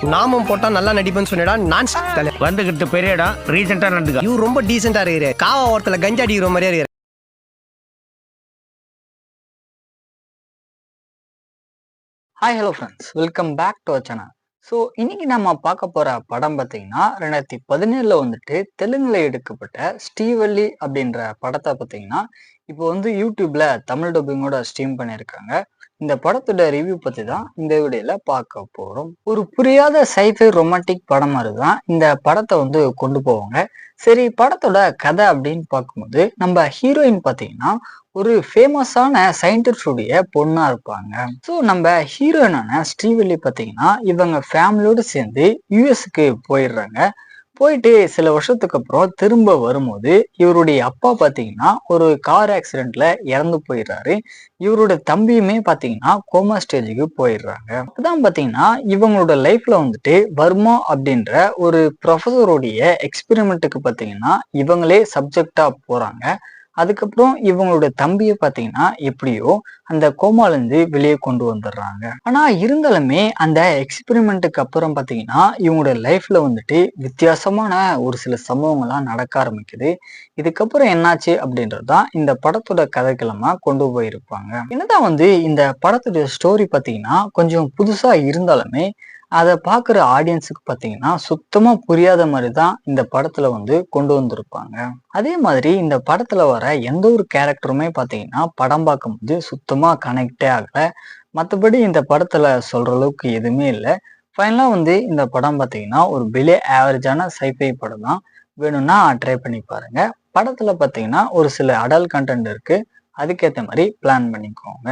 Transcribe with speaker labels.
Speaker 1: நாமம் போட்டா நல்லா நடிப்பேன்னு சொன்னடா. நான் தலை
Speaker 2: வந்துகிட்டு பெரிய இடம் ரீசெண்டா நடந்துக்க.
Speaker 1: இவரு ரொம்ப டீசெண்டா இருக்கிற. காவா ஓரத்துல கஞ்சா அடிக்கிற மாதிரியா இருக்கிற.
Speaker 3: Hi hello friends, welcome back to our channel. So இன்னைக்கு நம்ம பார்க்க போற படம் பார்த்தீங்கன்னா 2017 வந்துட்டு தெலுங்குல எடுக்கப்பட்ட ஸ்ரீவள்ளி அப்படின்ற படத்தை பார்த்தீங்கன்னா இப்போ வந்து யூடியூப்ல தமிழ் டப்பிங்கோட ஸ்ட்ரீம் பண்ணியிருக்காங்க. இந்த படத்தோட ரிவ்யூ பத்தி தான் இந்த வீடியோல பார்க்க போறோம். ஒரு புரியாத சைஃபை ரொமான்டிக் படம் மாதிரி தான் இந்த படத்தை வந்து கொண்டு போவாங்க. சரி, படத்தோட கதை அப்படின்னு பார்க்கும்போது நம்ம ஹீரோயின் பார்த்தீங்கன்னா ஒரு ஃபேமஸான சயின்டிஸ்டுடைய பொண்ணா இருப்பாங்க. ஸோ நம்ம ஹீரோயினான ஸ்ரீவள்ளி பார்த்தீங்கன்னா இவங்க ஃபேமிலியோடு சேர்ந்து யூஎஸ்க்கு போயிடுறாங்க. போயிட்டு சில வருஷத்துக்கு அப்புறம் திரும்ப வரும்போது இவருடைய அப்பா பார்த்தீங்கன்னா ஒரு கார் ஆக்சிடென்ட்ல இறந்து போயிடுறாரு. இவரோட தம்பியுமே பார்த்தீங்கன்னா கோமா ஸ்டேஜுக்கு போயிடுறாங்க. அப்பதான் பார்த்தீங்கன்னா இவங்களோட லைஃப்ல வந்துட்டு வர்மா அப்படின்ற ஒரு ப்ரொஃபஸருடைய எக்ஸ்பெரிமெண்ட்டுக்கு பார்த்தீங்கன்னா இவங்களே சப்ஜெக்டா போறாங்க. அதுக்கப்புறம் இவங்களோட தம்பியை பார்த்தீங்கன்னா எப்படியோ அந்த கோமாலேருந்து வெளியே கொண்டு வந்துடுறாங்க. ஆனா இருந்தாலுமே அந்த எக்ஸ்பெரிமெண்ட்டுக்கு அப்புறம் பார்த்தீங்கன்னா இவங்களோட லைஃப்ல வந்துட்டு வித்தியாசமான ஒரு சில சம்பவங்கள்லாம் நடக்க ஆரம்பிக்குது. இதுக்கப்புறம் என்னாச்சு அப்படின்றதுதான் இந்த படத்தோட கதைக்கிழமை கொண்டு போயிருப்பாங்க. என்னதான் வந்து இந்த படத்தோட ஸ்டோரி பார்த்தீங்கன்னா கொஞ்சம் புதுசா இருந்தாலுமே அதை பார்க்குற ஆடியன்ஸுக்கு பார்த்தீங்கன்னா சுத்தமா புரியாத மாதிரி தான் இந்த படத்துல வந்து கொண்டு வந்திருப்பாங்க. அதே மாதிரி இந்த படத்துல வர எந்த ஒரு கேரக்டருமே பார்த்தீங்கன்னா படம் பார்க்கும்போது சுத்தமா கனெக்டே ஆகல. மற்றபடி இந்த படத்துல சொல்ற அளவுக்கு எதுவுமே இல்லை. ஃபைனலாக வந்து இந்த படம் பார்த்தீங்கன்னா ஒரு பிலே ஆவரேஜான சைஃபை படம் தான். வேணும்னா ட்ரை பண்ணி பாருங்க. படத்துல பார்த்தீங்கன்னா ஒரு சில அடல்ட் கண்டென்ட் இருக்கு, அதுக்கேற்ற மாதிரி பிளான் பண்ணிக்கோங்க.